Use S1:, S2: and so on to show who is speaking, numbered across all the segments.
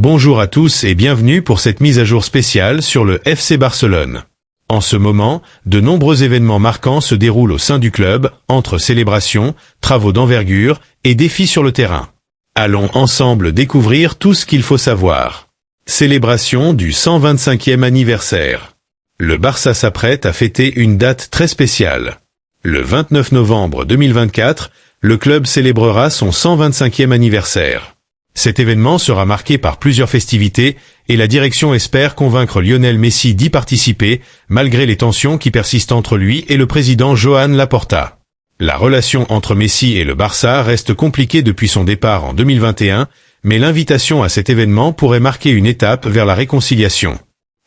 S1: Bonjour à tous et bienvenue pour cette mise à jour spéciale sur le FC Barcelone. En ce moment, de nombreux événements marquants se déroulent au sein du club, entre célébrations, travaux d'envergure et défis sur le terrain. Allons ensemble découvrir tout ce qu'il faut savoir. Célébration du 125e anniversaire. Le Barça s'apprête à fêter une date très spéciale. Le 29 novembre 2024, le club célébrera son 125e anniversaire. Cet événement sera marqué par plusieurs festivités et la direction espère convaincre Lionel Messi d'y participer, malgré les tensions qui persistent entre lui et le président Joan Laporta. La relation entre Messi et le Barça reste compliquée depuis son départ en 2021, mais l'invitation à cet événement pourrait marquer une étape vers la réconciliation.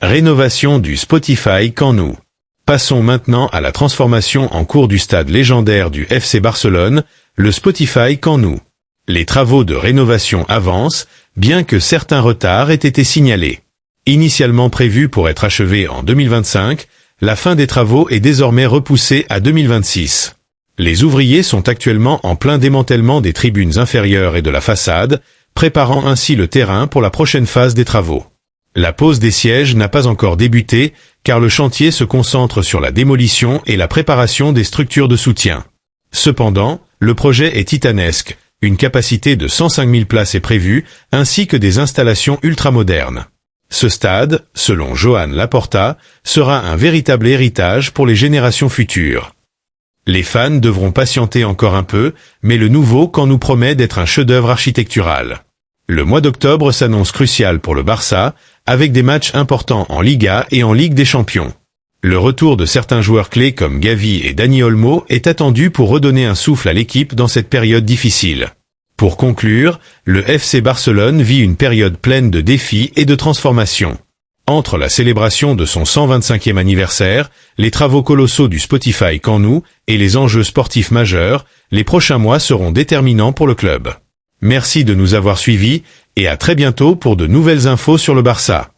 S1: Rénovation du Spotify Camp Nou. Passons maintenant à la transformation en cours du stade légendaire du FC Barcelone, le Spotify Camp Nou. Les travaux de rénovation avancent, bien que certains retards aient été signalés. Initialement prévus pour être achevés en 2025, la fin des travaux est désormais repoussée à 2026. Les ouvriers sont actuellement en plein démantèlement des tribunes inférieures et de la façade, préparant ainsi le terrain pour la prochaine phase des travaux. La pose des sièges n'a pas encore débuté, car le chantier se concentre sur la démolition et la préparation des structures de soutien. Cependant, le projet est titanesque. Une capacité de 105 000 places est prévue, ainsi que des installations ultramodernes. Ce stade, selon Joan Laporta, sera un véritable héritage pour les générations futures. Les fans devront patienter encore un peu, mais le nouveau Camp Nou promet d'être un chef-d'œuvre architectural. Le mois d'octobre s'annonce crucial pour le Barça, avec des matchs importants en Liga et en Ligue des Champions. Le retour de certains joueurs clés comme Gavi et Dani Olmo est attendu pour redonner un souffle à l'équipe dans cette période difficile. Pour conclure, le FC Barcelone vit une période pleine de défis et de transformations. Entre la célébration de son 125e anniversaire, les travaux colossaux du Spotify Camp Nou et les enjeux sportifs majeurs, les prochains mois seront déterminants pour le club. Merci de nous avoir suivis et à très bientôt pour de nouvelles infos sur le Barça.